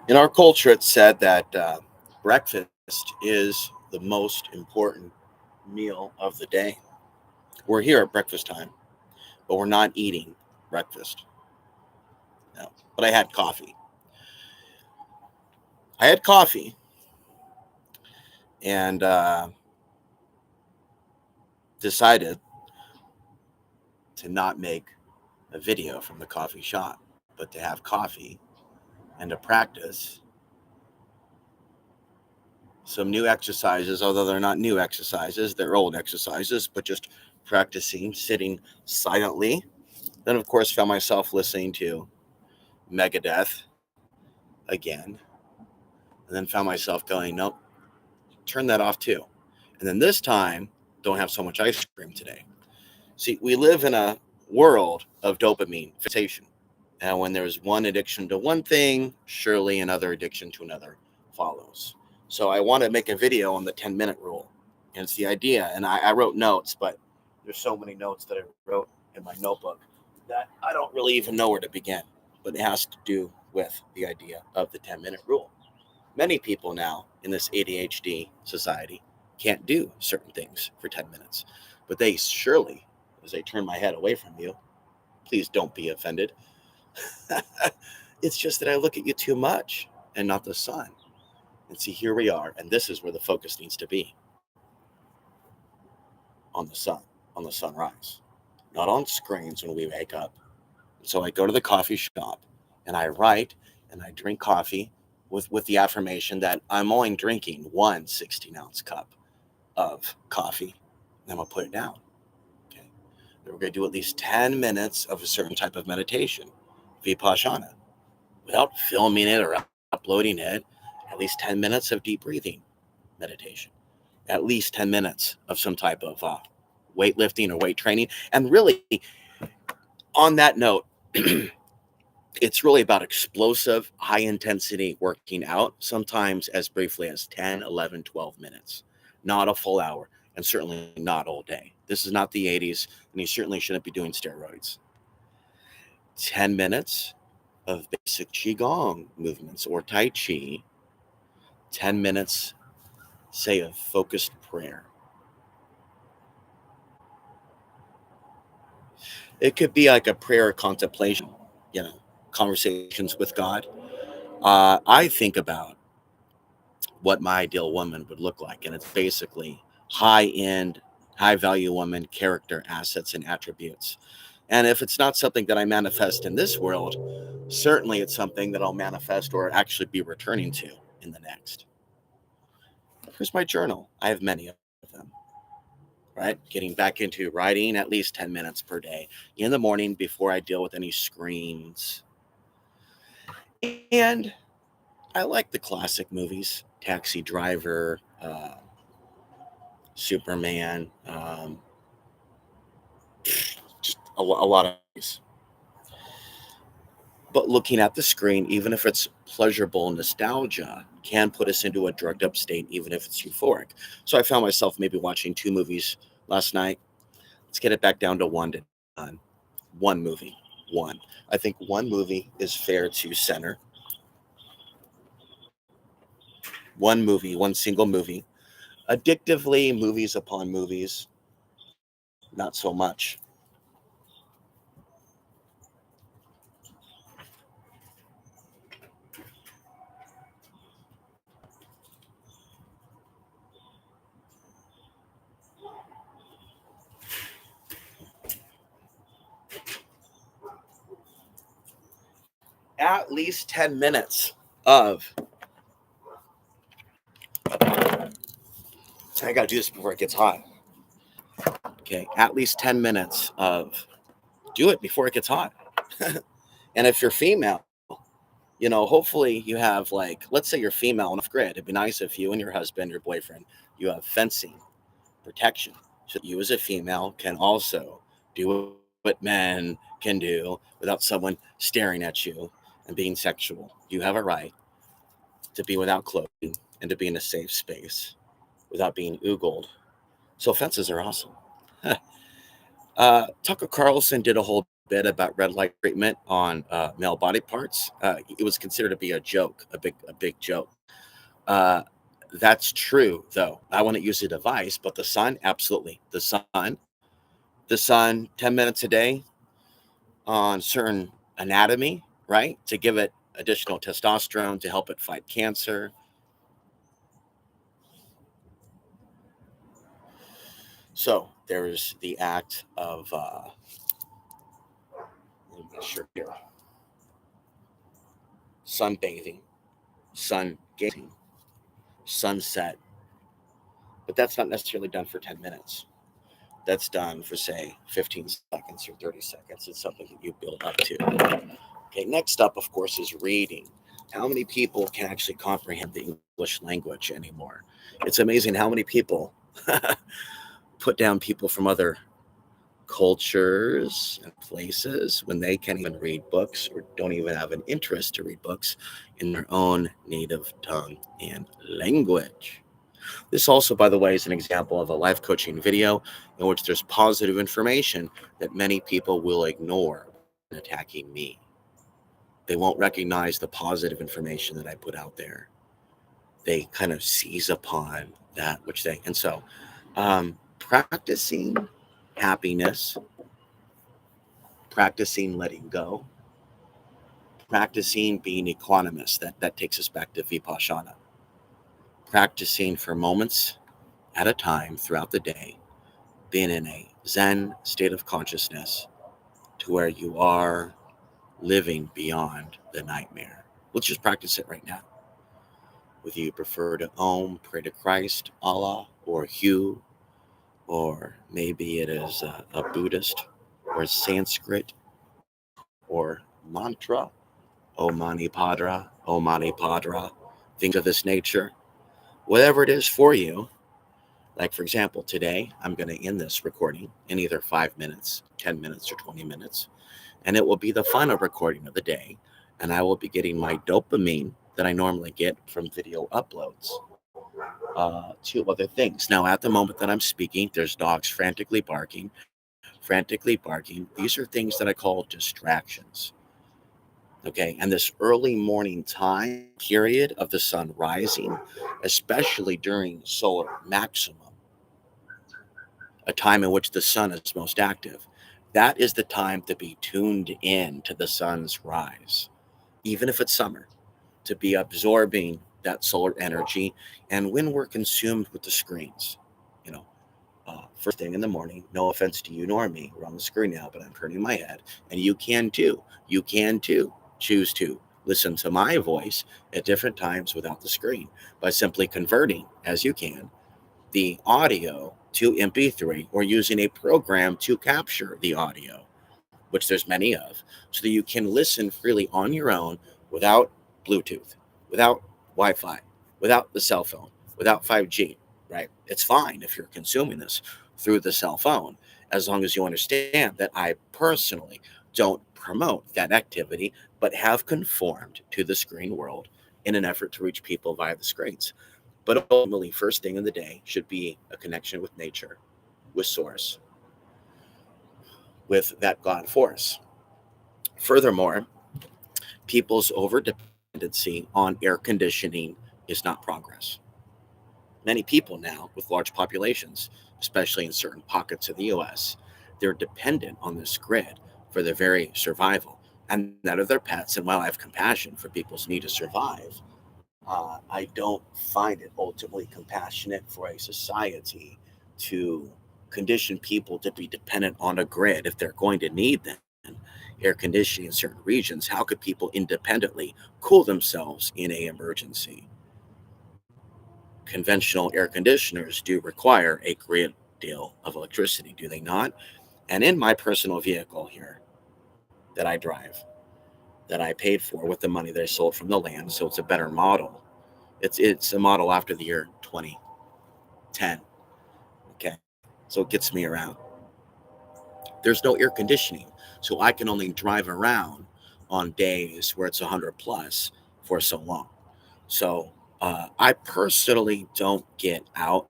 In our culture, it's said that breakfast is the most important meal of the day. We're here at breakfast time, but we're not eating breakfast. No. But I had coffee. I had coffee and decided to not make a video from the coffee shop, but to have coffee and to practice some new exercises, although they're not new exercises, they're old exercises, but just practicing sitting silently. Then, of course, found myself listening to Megadeth again, and then found myself going, nope, turn that off too. And then this time, don't have so much ice cream today. See, we live in a world of dopamine fixation. And when there's one addiction to one thing, surely another addiction to another follows. So I want to make a video on the 10-minute rule. And it's the idea. And I wrote notes, but there's so many notes that I wrote in my notebook that I don't really even know where to begin. But it has to do with the idea of the 10-minute rule. Many people now in this ADHD society can't do certain things for 10 minutes. But they surely, as I turn my head away from you, please don't be offended. It's just that I look at you too much and not the sun. And see, here we are, and this is where the focus needs to be on the sun, on the sunrise, not on screens when we wake up. So I go to the coffee shop and I write and I drink coffee with the affirmation that I'm only drinking one 16-ounce cup of coffee. And I'm going to put it down. Okay. Then we're going to do at least 10 minutes of a certain type of meditation, vipassana, without filming it or uploading it. At least 10 minutes of deep breathing meditation, at least 10 minutes of some type of weightlifting or weight training. And really, on that note, it's really about explosive, high intensity working out, sometimes as briefly as 10, 11, 12 minutes, not a full hour, and certainly not all day. This is not the 80s, and you certainly shouldn't be doing steroids. 10 minutes of basic Qigong movements or Tai Chi, 10 minutes, say, of focused prayer. It could be like a prayer contemplation, you know, conversations with God. I think about what my ideal woman would look like, and it's basically high end, high value woman character, assets, and attributes. And if it's not something that I manifest in this world, certainly it's something that I'll manifest or actually be returning to in the next. Here's my journal. I have many of them, right? Getting back into writing at least 10 minutes per day in the morning before I deal with any screens. And I like the classic movies, Taxi Driver, Superman, just a lot of movies. But looking at the screen, even if it's pleasurable nostalgia, can put us into a drugged up state, even if it's euphoric. So I found myself maybe watching two movies last night. Let's get it back down to one time. One movie. One. I think one movie is fair to center. One movie, one single movie. Addictively, movies upon movies, not so much. At least 10 minutes of, I gotta do this before it gets hot. Okay, at least 10 minutes of, do it before it gets hot. And if you're female, hopefully you have, like, let's say you're female and off grid. It'd be nice if you and your husband, your boyfriend, you have fencing protection so that you as a female can also do what men can do without someone staring at you and being sexual. You have a right to be without clothing and to be in a safe space without being oogled. So fences are awesome. Tucker Carlson did a whole bit bit about red light treatment on male body parts. It was considered to be a joke, a big joke. Uh, that's true, though. I wouldn't use a device, but the sun, absolutely. The sun, 10 minutes a day on certain anatomy, right? To give it additional testosterone to help it fight cancer. So there's the act of, let me make sure here, sunbathing, sun gazing, sunset. But that's not necessarily done for 10 minutes. That's done for, say, 15 seconds or 30 seconds. It's something that you build up to. Okay, next up, of course, is reading. How many people can actually comprehend the English language anymore? It's amazing how many people put down people from other cultures and places when they can't even read books or don't even have an interest to read books in their own native tongue and language. This also, by the way, is an example of a life coaching video in which there's positive information that many people will ignore when attacking me. They won't recognize the positive information that I put out there. They kind of seize upon that which they, and so practicing happiness, practicing letting go, practicing being equanimous. That takes us back to Vipassana. Practicing for moments at a time throughout the day, being in a Zen state of consciousness to where you are living beyond the nightmare. Let's just practice it right now. Whether you prefer to Om, pray to Christ, Allah, or Hu, or maybe it is a Buddhist or Sanskrit or mantra, Om Mani Padra, things of this nature. Whatever it is for you, like for example, today I'm going to end this recording in either 5 minutes, 10 minutes, or 20 minutes, and it will be the final recording of the day, and I will be getting my dopamine that I normally get from video uploads to other things. Now, at the moment that I'm speaking, there's dogs frantically barking. These are things that I call distractions. Okay, and this early morning time period of the sun rising, especially during solar maximum, a time in which the sun is most active, that is the time to be tuned in to the sun's rise, even if it's summer, to be absorbing that solar energy. And when we're consumed with the screens, you know, first thing in the morning, no offense to you nor me, we're on the screen now, but I'm turning my head, and you can too. You can too choose to listen to my voice at different times without the screen by simply converting, as you can, the audio to MP3 or using a program to capture the audio, which there's many of, so that you can listen freely on your own without Bluetooth, without Wi-Fi, without the cell phone, without 5G, right? It's fine if you're consuming this through the cell phone, as long as you understand that I personally don't promote that activity, but have conformed to the screen world in an effort to reach people via the screens. But ultimately, first thing in the day should be a connection with nature, with source, with that God force. Furthermore, people's overdependency on air conditioning is not progress. Many people now, with large populations, especially in certain pockets of the US, they're dependent on this grid for their very survival and that of their pets. And while I have compassion for people's need to survive, I don't find it ultimately compassionate for a society to condition people to be dependent on a grid if they're going to need them. Air conditioning in certain regions, how could people independently cool themselves in an emergency? Conventional air conditioners do require a great deal of electricity, do they not? And in my personal vehicle here that I drive, that I paid for with the money that I sold from the land, so it's a better model. It's a model after the year 2010. Okay, so it gets me around. There's no air conditioning, so I can only drive around on days where it's 100 plus for so long. So I personally don't get out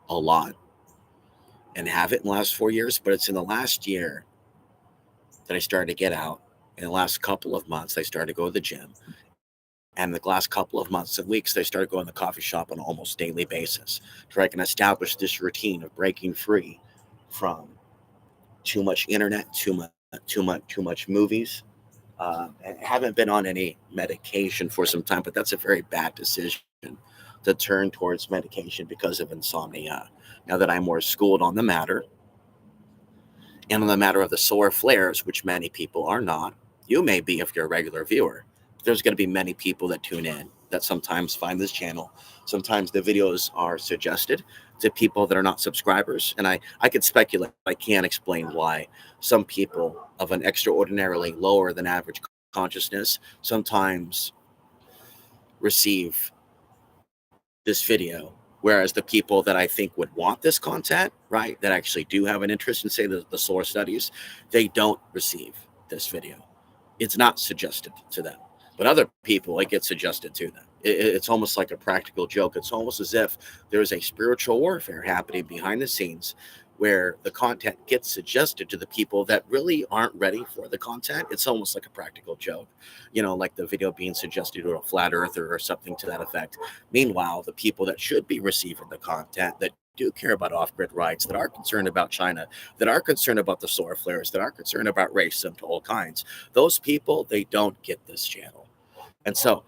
a lot and have it in the last 4 years, but it's in the last year that I started to get out. In the last couple of months, I started to go to the gym. And the last couple of months and weeks, they started going to the coffee shop on an almost daily basis, where I can establish this routine of breaking free from too much internet, too much movies. I haven't been on any medication for some time, but that's a very bad decision to turn towards medication because of insomnia. Now that I'm more schooled on the matter, and on the matter of the solar flares, which many people are not, you may be if you're a regular viewer. There's going to be many people that tune in that sometimes find this channel. Sometimes the videos are suggested to people that are not subscribers. And I could speculate, I can't explain why some people of an extraordinarily lower than average consciousness sometimes receive this video, whereas the people that I think would want this content, right, that actually do have an interest in, say, the solar studies, they don't receive this video. It's not suggested to them. But other people, it gets suggested to them. It's almost like a practical joke. It's almost as if there's a spiritual warfare happening behind the scenes where the content gets suggested to the people that really aren't ready for the content. It's almost like a practical joke, like the video being suggested to a flat earther or something to that effect. Meanwhile, the people that should be receiving the content, that do care about off-grid rights, that are concerned about China, that are concerned about the solar flares, that are concerned about racism to all kinds, those people, they don't get this channel. And so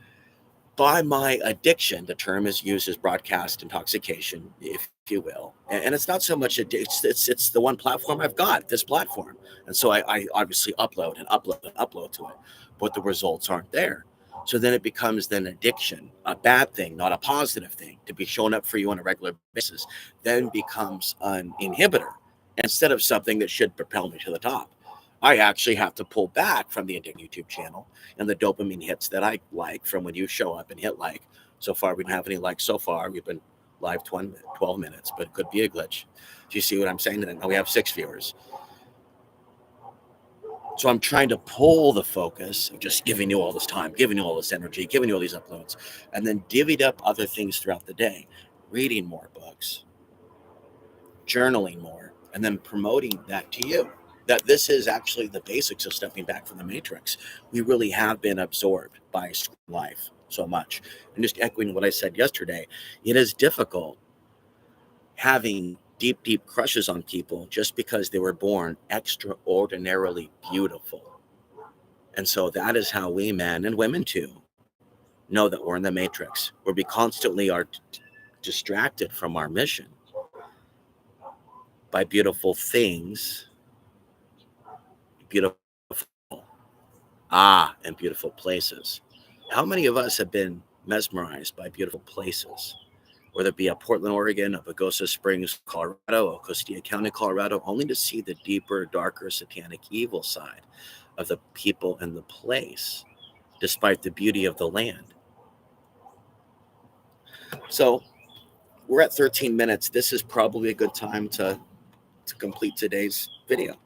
by my addiction, the term is used as broadcast intoxication, if you will. And it's not so much it's the one platform I've got, this platform. And so I obviously upload and upload to it, but the results aren't there. So then it becomes then addiction, a bad thing, not a positive thing, to be showing up for you on a regular basis, then becomes an inhibitor instead of something that should propel me to the top. I actually have to pull back from the Addict YouTube channel and the dopamine hits that I like from when you show up and hit like. So far, we don't have any likes so far. We've been live 12 minutes, but it could be a glitch. Do you see what I'm saying? Now we have 6 viewers. So I'm trying to pull the focus of just giving you all this time, giving you all this energy, giving you all these uploads, and then divvied up other things throughout the day, reading more books, journaling more, and then promoting that to you. That this is actually the basics of stepping back from the matrix. We really have been absorbed by life so much. And just echoing what I said yesterday, it is difficult having deep crushes on people just because they were born extraordinarily beautiful. And so that is how we men and women too know that we're in the matrix, where we constantly are distracted from our mission by beautiful things, beautiful and beautiful places. How many of us have been mesmerized by beautiful places, whether it be a Portland, Oregon, a Pagosa Springs, Colorado, a Costilla County, Colorado, only to see the deeper, darker, satanic evil side of the people and the place, despite the beauty of the land? So we're at 13 minutes. This is probably a good time to complete today's video.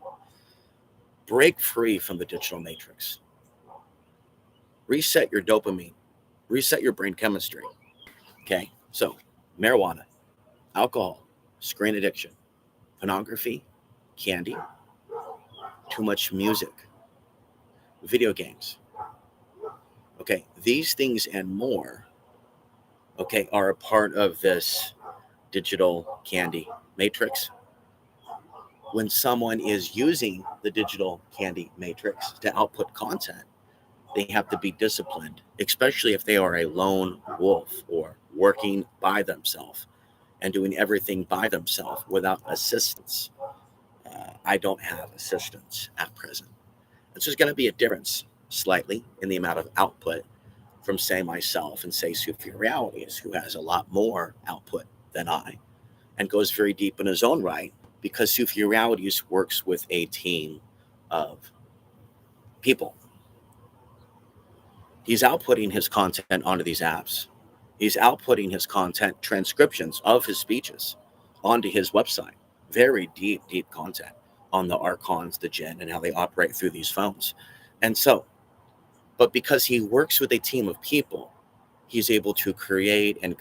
Break free from the digital matrix. Reset your dopamine. Reset your brain chemistry. Okay, so marijuana, alcohol, screen addiction, pornography, candy, too much music, video games. Okay, these things and more, okay, are a part of this digital candy matrix. When someone is using the digital candy matrix to output content, they have to be disciplined, especially if they are a lone wolf or working by themselves and doing everything by themselves without assistance. I don't have assistance at present. It's just going to be a difference slightly in the amount of output from, say, myself and, say, Sufi Realities, who has a lot more output than I and goes very deep in his own right, because Sufi Realities works with a team of people. He's outputting his content onto these apps. He's outputting his content, transcriptions of his speeches, onto his website. Very deep content on the archons, the jinn, and how they operate through these phones. And so, but because he works with a team of people, he's able to create. And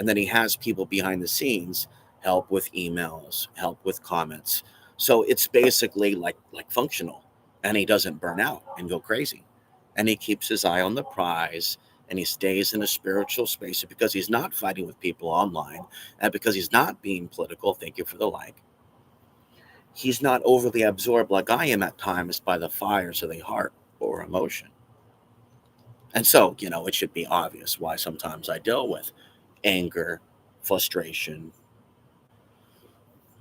then he has people behind the scenes help with emails, help with comments, So it's basically like functional, and he doesn't burn out and go crazy, and he keeps his eye on the prize, and he stays in a spiritual space because he's not fighting with people online, and because he's not being political. Thank you for the like. He's not overly absorbed like I am at times by the fires of the heart or emotion. And so, it should be obvious why sometimes I deal with anger, frustration,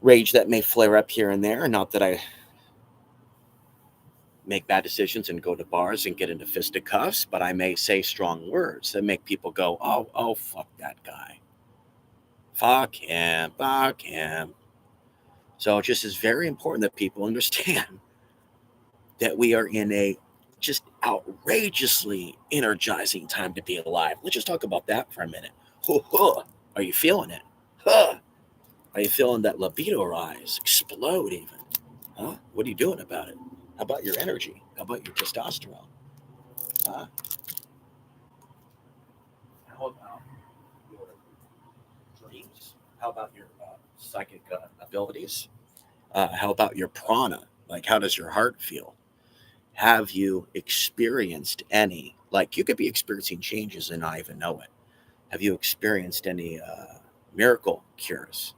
rage that may flare up here and there. Not that I make bad decisions and go to bars and get into fisticuffs, but I may say strong words that make people go, oh, fuck that guy. Fuck him, fuck him. So it just is very important that people understand that we are in a just outrageously energizing time to be alive. Let's just talk about that for a minute. Are you feeling it? Huh. Are you feeling that libido rise, explode even? Huh? What are you doing about it? How about your energy? How about your testosterone? Huh? How about your dreams? How about your psychic abilities? How about your prana? Like, how does your heart feel? Have you experienced any? Like, you could be experiencing changes and not even know it. Have you experienced any miracle cures?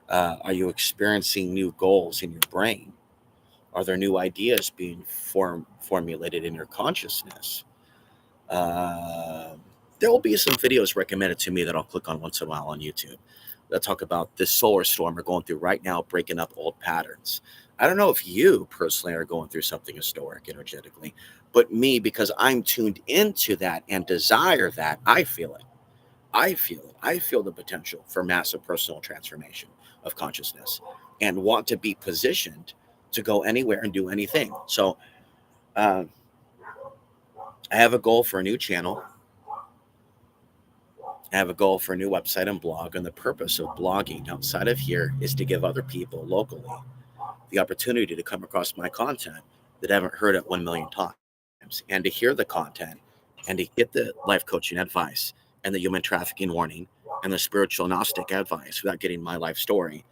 Are you experiencing new goals in your brain? Are there new ideas being formulated in your consciousness? Uh, there will be some videos recommended to me that I'll click on once in a while on YouTube that talk about this solar storm we're going through right now, breaking up old patterns. I don't know if you personally are going through something historic energetically, but me, because I'm tuned into that and desire that, I feel it. I feel it. I feel the potential for massive personal transformation of consciousness and want to be positioned to go anywhere and do anything. So uh, I have a goal for a new channel. I have a goal for a new website and blog. And the purpose of blogging outside of here is to give other people locally the opportunity to come across my content that haven't heard it 1 million times, and to hear the content and to get the life coaching advice and the human trafficking warning and the spiritual Gnostic advice without getting my life story,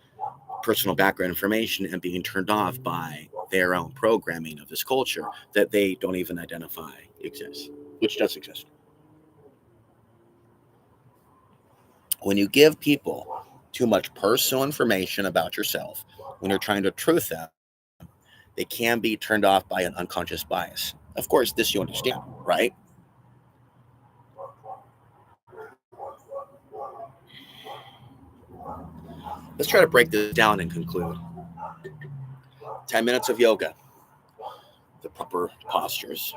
personal background information, and being turned off by their own programming of this culture that they don't even identify exists, which does exist. When you give people too much personal information about yourself, when you're trying to truth them, they can be turned off by an unconscious bias. Of course, this you understand, right? Let's try to break this down and conclude. 10 minutes of yoga, the proper postures,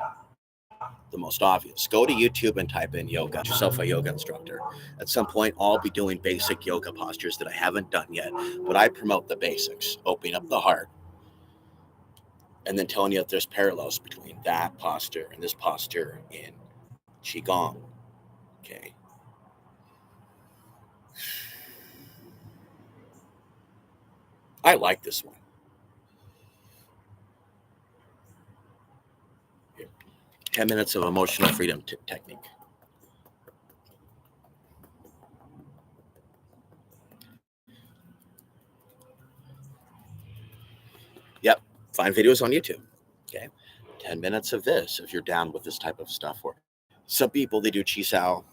the most obvious. Go to YouTube and type in yoga. Get yourself a yoga instructor. At some point, I'll be doing basic yoga postures that I haven't done yet, but I promote the basics, opening up the heart, and then telling you that there's parallels between that posture and this posture in Qigong. Okay. I like this one. Here. 10 minutes of emotional freedom technique. Yep. Find videos on YouTube. Okay. 10 minutes of this if you're down with this type of stuff. Or some people, they do chi sao.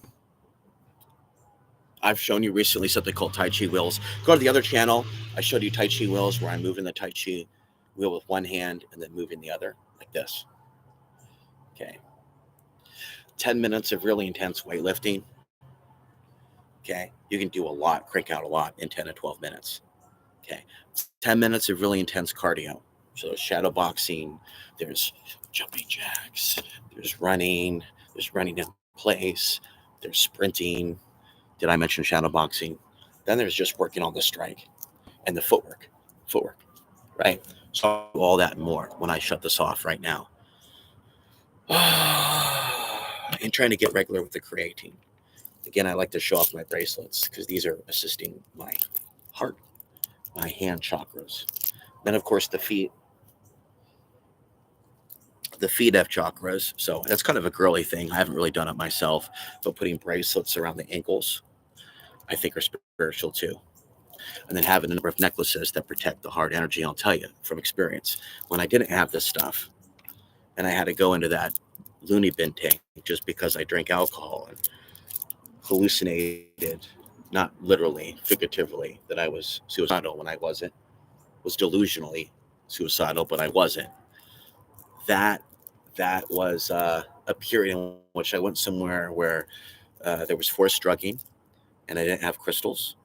I've shown you recently something called Tai Chi wheels. Go to the other channel. I showed you Tai Chi wheels where I'm moving the Tai Chi wheel with one hand and then moving the other like this. Okay. 10 minutes of really intense weightlifting. Okay. You can do a lot, crank out a lot in 10 to 12 minutes. Okay. 10 minutes of really intense cardio. So there's shadow boxing, there's jumping jacks, there's running in place, there's sprinting. Did I mention shadow boxing? Then there's just working on the strike and the footwork, right? So all that and more when I shut this off right now. And trying to get regular with the creatine. Again, I like to show off my bracelets because these are assisting my heart, my hand chakras. Then, of course, the feet have chakras. So that's kind of a girly thing. I haven't really done it myself, but putting bracelets around the ankles, I think, are spiritual too. and then having a number of necklaces that protect the heart energy. I'll tell you from experience, when I didn't have this stuff and I had to go into that loony bin tank just because I drank alcohol and hallucinated, not literally, figuratively, that I was suicidal when I wasn't, was delusionally suicidal, but I wasn't. That that was a period in which I went somewhere where there was forced drugging, and I didn't have crystals,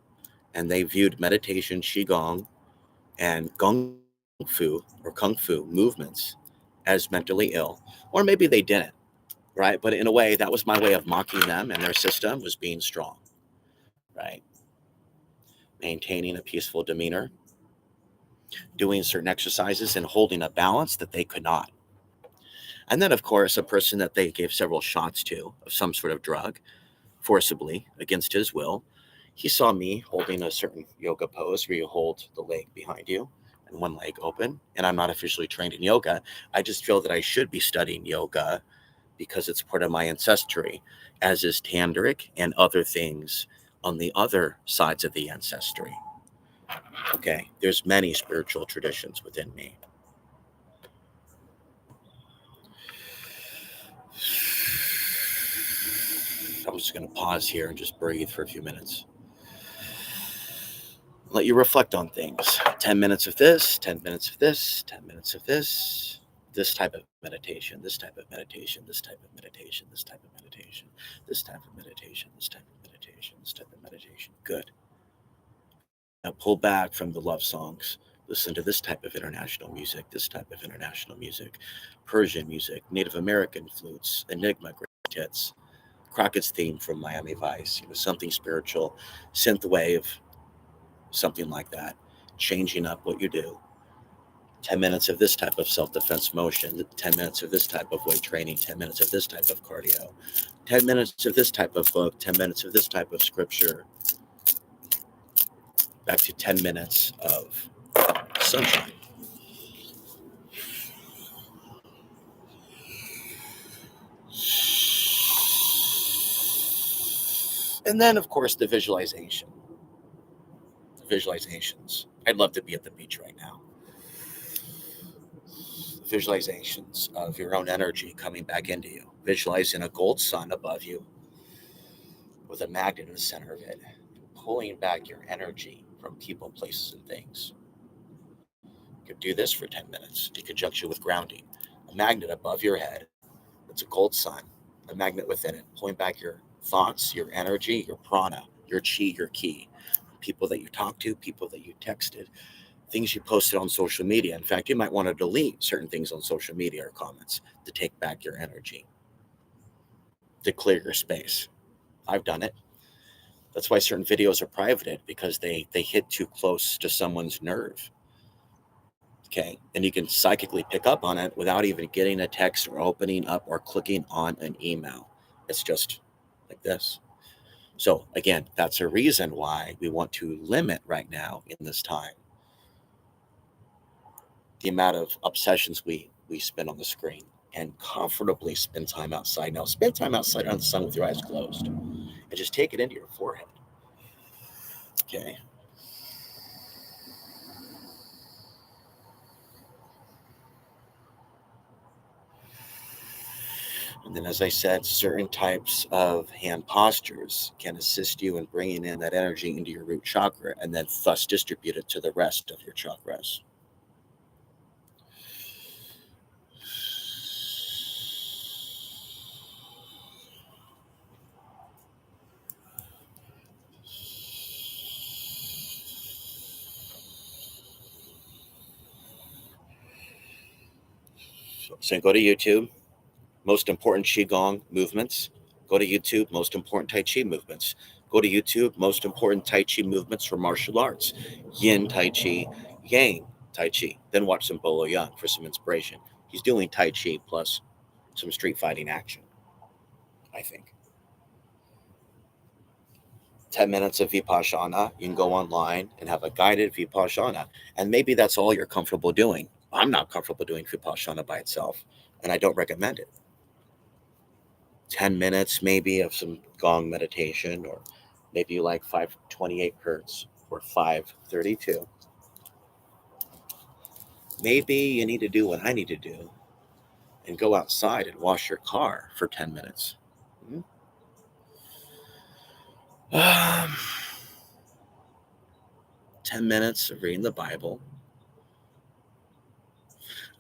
and they viewed meditation, qigong, and kung fu movements as mentally ill, or maybe they didn't, right? But in a way, that was my way of mocking them, and their system was being strong, right? Maintaining a peaceful demeanor, doing certain exercises, and holding a balance that they could not. And then, of course, a person that they gave several shots to of some sort of drug, forcibly against his will, he saw me holding a certain yoga pose where you hold the leg behind you and one leg open. And I'm not officially trained in yoga. I just feel that I should be studying yoga because it's part of my ancestry, as is tantric and other things on the other sides of the ancestry. Okay, there's many spiritual traditions within me. I'm just going to pause here and just breathe for a few minutes. Let you reflect on things. 10 minutes of this, 10 minutes of this, 10 minutes of this type of meditation, this type of meditation, this type of meditation, this type of meditation, this type of meditation, this type of meditation, this type of meditation. Good. Now pull back from the love songs. Listen to this type of international music, this type of international music, Persian music, Native American flutes, Enigma quartets, Crockett's theme from Miami Vice, something spiritual, synth wave, something like that, changing up what you do. 10 minutes of this type of self-defense motion, 10 minutes of this type of weight training, 10 minutes of this type of cardio, 10 minutes of this type of book, 10 minutes of this type of scripture, back to 10 minutes of sunshine. And then, of course, the visualization. Visualizations. I'd love to be at the beach right now. Visualizations of your own energy coming back into you. Visualizing a gold sun above you with a magnet in the center of it, pulling back your energy from people, places, and things. You could do this for 10 minutes in conjunction with grounding. A magnet above your head. It's a gold sun, a magnet within it, pulling back your thoughts, your energy, your prana, your chi, your ki. People that you talked to, people that you texted, things you posted on social media. In fact, you might want to delete certain things on social media or comments to take back your energy, to clear your space. I've done it. That's why certain videos are privated, because they hit too close to someone's nerve. Okay. And you can psychically pick up on it without even getting a text or opening up or clicking on an email. It's just like this. So again, that's a reason why we want to limit right now in this time the amount of obsessions we spend on the screen, and comfortably spend time outside. Now spend time outside on the sun with your eyes closed and just take it into your forehead. Okay. And then, as I said, certain types of hand postures can assist you in bringing in that energy into your root chakra and then thus distribute it to the rest of your chakras. So go to YouTube, most important Qigong movements. Go to YouTube, most important Tai Chi movements. Go to YouTube, most important Tai Chi movements for martial arts. Yin Tai Chi, Yang Tai Chi. Then watch some Bolo Young for some inspiration. He's doing Tai Chi plus some street fighting action, I think. 10 minutes of Vipassana. You can go online and have a guided Vipassana. And maybe that's all you're comfortable doing. I'm not comfortable doing Vipassana by itself, and I don't recommend it. 10 minutes maybe of some gong meditation, or maybe you like 528 hertz. or 5:32. Maybe you need to do what I need to do and go outside and wash your car for 10 minutes. Hmm? Um, 10 minutes of reading the Bible.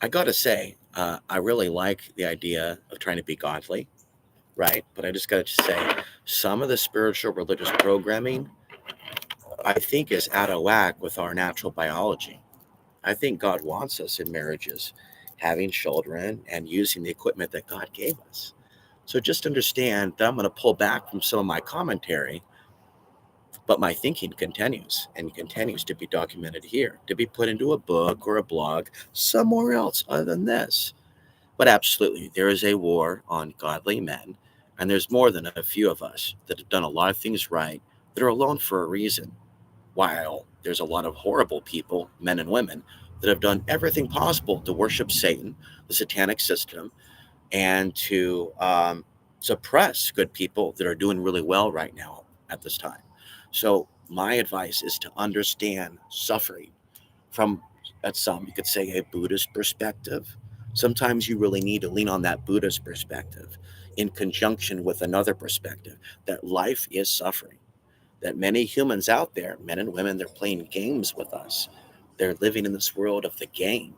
I got to say, I really like the idea of trying to be godly, right? But I just got to say, some of the spiritual religious programming, I think, is out of whack with our natural biology. I think God wants us in marriages, having children, and using the equipment that God gave us. So just understand that I'm going to pull back from some of my commentary, but my thinking continues and continues to be documented here, to be put into a book or a blog somewhere else other than this. But absolutely, there is a war on godly men, and there's more than a few of us that have done a lot of things right that are alone for a reason, while there's a lot of horrible people, men and women, that have done everything possible to worship Satan, the satanic system, and to suppress good people that are doing really well right now at this time. So, my advice is to understand suffering from, at some, you could say, a Buddhist perspective. Sometimes you really need to lean on that Buddhist perspective in conjunction with another perspective that life is suffering, that many humans out there, men and women, they're playing games with us. They're living in this world of the game,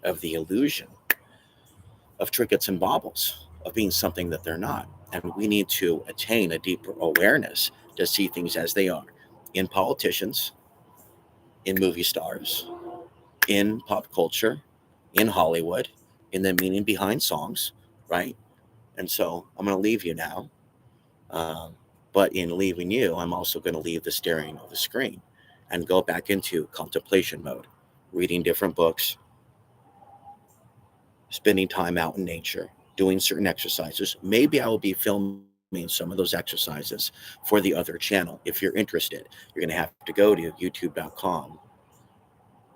of the illusion, of trinkets and baubles, of being something that they're not. And we need to attain a deeper awareness to see things as they are in politicians, in movie stars, in pop culture, in Hollywood, in the meaning behind songs, right? And so I'm going to leave you now. Um, but in leaving you, I'm also going to leave the staring of the screen and go back into contemplation mode, reading different books, spending time out in nature, doing certain exercises. Maybe I will be filming some of those exercises for the other channel. If you're interested, you're going to have to go to youtube.com.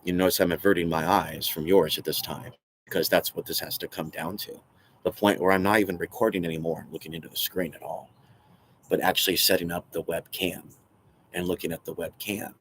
You notice I'm averting my eyes from yours at this time because that's what this has to come down to. The point where I'm not even recording anymore and looking into the screen at all, but actually setting up the webcam and looking at the webcam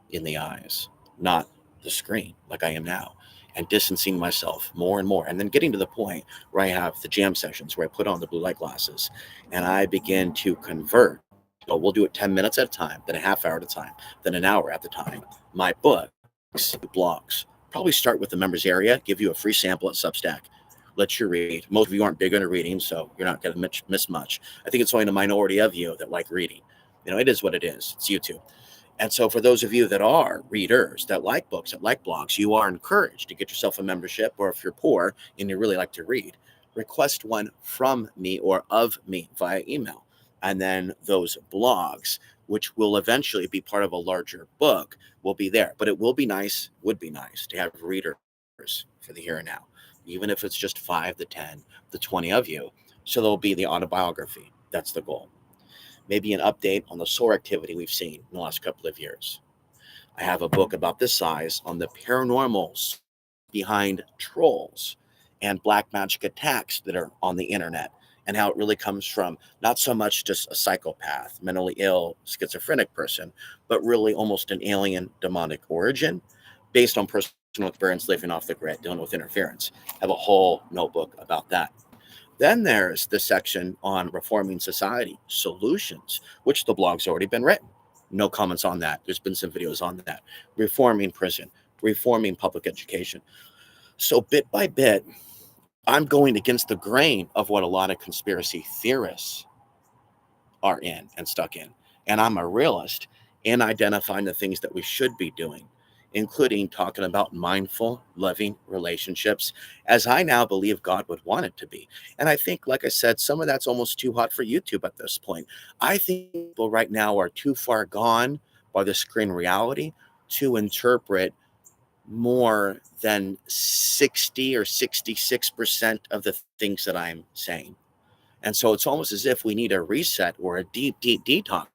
in the eyes, not the screen like I am now, and distancing myself more and more. And then getting to the point where I have the jam sessions where I put on the blue light glasses and I begin to convert. Oh, we'll do it 10 minutes at a time, then a half hour at a time, then an hour at a time. My books, blogs, probably start with the members area, give you a free sample at Substack. Let you read. Most of you aren't big into reading, so you're not going to miss much. I think it's only a minority of you that like reading. You know, it is what it is. It's YouTube. And so for those of you that are readers, that like books, that like blogs, you are encouraged to get yourself a membership, or if you're poor and you really like to read, request one from me or of me via email. And then those blogs, which will eventually be part of a larger book, will be there. But it will be nice, would be nice to have readers for the here and now, even if it's just 5, the 10, the 20 of you. So there'll be the autobiography. That's the goal. Maybe an update on the solar activity we've seen in the last couple of years. I have a book about this size on the paranormals behind trolls and black magic attacks that are on the internet, and how it really comes from not so much just a psychopath, mentally ill, schizophrenic person, but really almost an alien demonic origin based on personal experience living off the grid, dealing with interference. I have a whole notebook about that. Then there's the section on reforming society solutions, which the blog's already been written. No comments on that. There's been some videos on that. Reforming prison, reforming public education. So bit by bit, I'm going against the grain of what a lot of conspiracy theorists are in and stuck in. And I'm a realist in identifying the things that we should be doing, including talking about mindful, loving relationships, as I now believe God would want it to be. And I think, like I said, some of that's almost too hot for YouTube at this point. I think people right now are too far gone by the screen reality to interpret more than 60 or 66% of the things that I'm saying. And so it's almost as if we need a reset or a deep, deep detox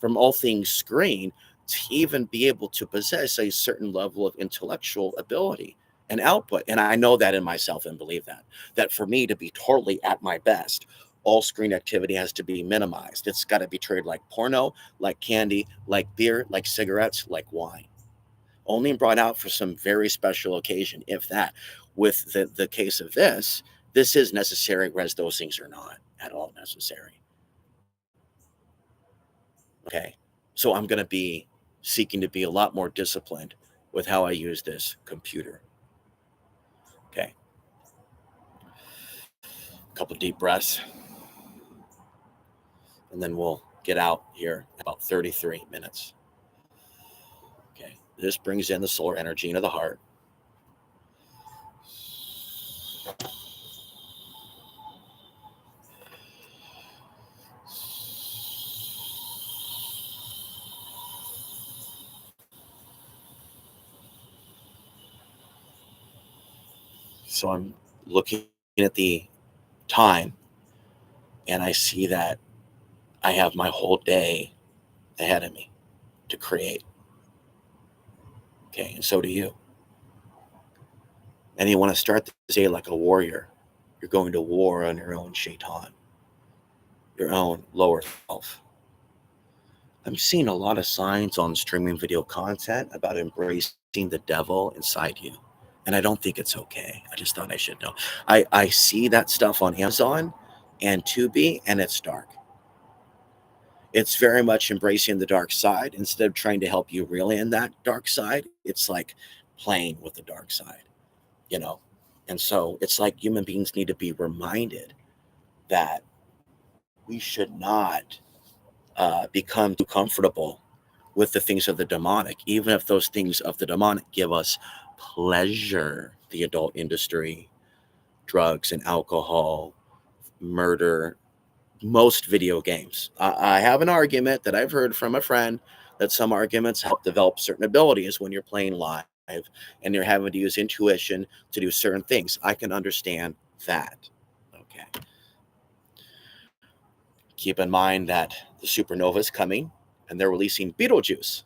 from all things screen to even be able to possess a certain level of intellectual ability and output. And I know that in myself and believe that for me to be totally at my best, All screen activity has to be minimized. It's got to be treated like porno, like candy, like beer, like cigarettes, like wine. Only brought out for some very special occasion, if that. With the case of this is necessary, whereas those things are not at all necessary. Okay. So I'm going to be seeking to be a lot more disciplined with how I use this computer. Okay. A couple deep breaths. And then we'll get out here in about 33 minutes. Okay. This brings in the solar energy into the heart. So I'm looking at the time and I see that I have my whole day ahead of me to create. Okay. And so do you. And you want to start the day like a warrior. You're going to war on your own shaitan, your own lower self. I'm seeing a lot of signs on streaming video content about embracing the devil inside you. And I don't think it's okay. I just thought I should know. I see that stuff on Amazon and Tubi, and it's dark. It's very much embracing the dark side. Instead of trying to help you reel in that dark side, it's like playing with the dark side, you know? And so it's like human beings need to be reminded that we should not become too comfortable with the things of the demonic, even if those things of the demonic give us pleasure. The adult industry, drugs and alcohol, murder, most video games. I have an argument that I've heard from a friend that some arguments help develop certain abilities when you're playing live and you're having to use intuition to do certain things. I can understand that. Okay. Keep in mind that the supernova is coming and they're releasing Beetlejuice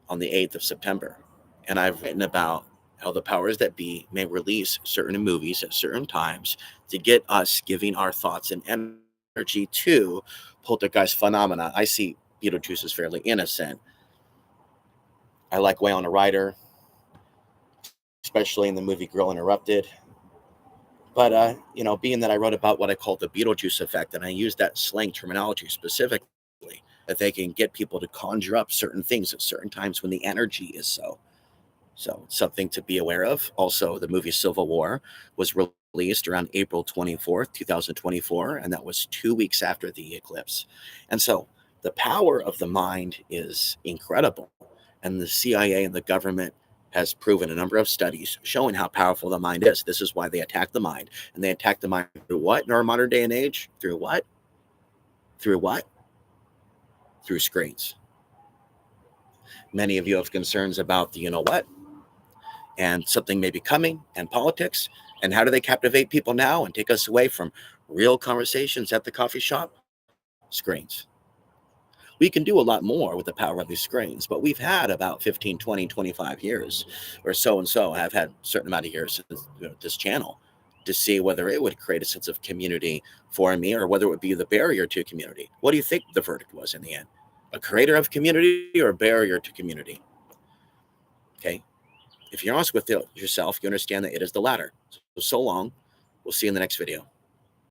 on the 8th of September. And I've written about how the powers that be may release certain movies at certain times to get us giving our thoughts and energy to poltergeist phenomena. I see Beetlejuice as fairly innocent. I like Winona Ryder, especially in the movie Girl Interrupted. But, being that I wrote about what I call the Beetlejuice effect, and I use that slang terminology specifically, that they can get people to conjure up certain things at certain times when the energy is so. So something to be aware of. Also, the movie Civil War was released around April 24th, 2024, and that was 2 weeks after the eclipse. And so the power of the mind is incredible. And the CIA and the government has proven a number of studies showing how powerful the mind is. This is why they attack the mind. And they attack the mind through what in our modern day and age? Through what? Through what? Through screens. Many of you have concerns about the you know what, and something may be coming, and politics. And how do they captivate people now and take us away from real conversations at the coffee shop? Screens. We can do a lot more with the power of these screens, but we've had about 15, 20, 25 years, or so and so have had a certain amount of years since this channel to see whether it would create a sense of community for me or whether it would be the barrier to community. What do you think the verdict was in the end? A creator of community or a barrier to community? Okay. If you're honest with yourself, you understand that it is the latter. So long. We'll see you in the next video.